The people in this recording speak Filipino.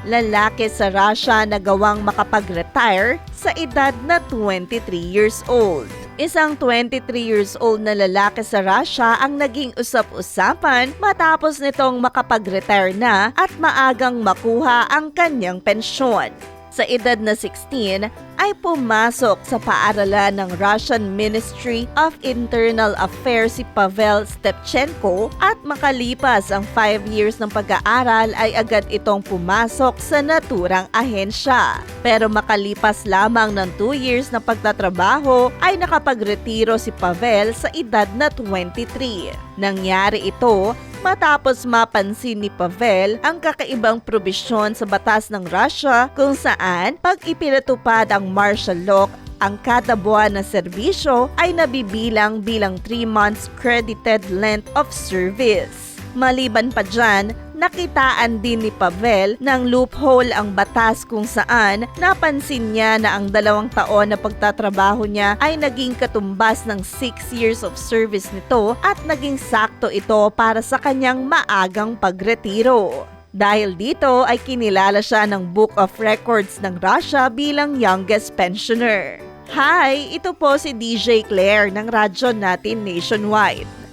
lalaki sa Russia na gawang makapag-retire sa edad na 23 years old. Isang 23 years old na lalaki sa Russia ang naging usap-usapan matapos nitong makapag-retire na at maagang makuha ang kanyang pensyon. Sa edad na 16 ay pumasok sa paaralan ng Russian Ministry of Internal Affairs si Pavel Stepchenko at makalipas ang 5 years ng pag-aaral ay agad itong pumasok sa naturang ahensya. Pero makalipas lamang ng 2 years na pagtatrabaho ay nakapagretiro si Pavel sa edad na 23. Nangyari ito matapos mapansin ni Pavel ang kakaibang probisyon sa batas ng Russia kung saan pag ipinatupad ang martial law, ang kada buwan na serbisyo ay nabibilang bilang 3 months credited length of service. Maliban pa dyan, nakitaan din ni Pavel ng loophole ang batas kung saan napansin niya na ang 2 taon na pagtatrabaho niya ay naging katumbas ng 6 years of service nito at naging sakto ito para sa kanyang maagang pagretiro. Dahil dito ay kinilala siya ng Book of Records ng Russia bilang youngest pensioner. Hi! Ito po si DJ Claire ng radyo natin nationwide.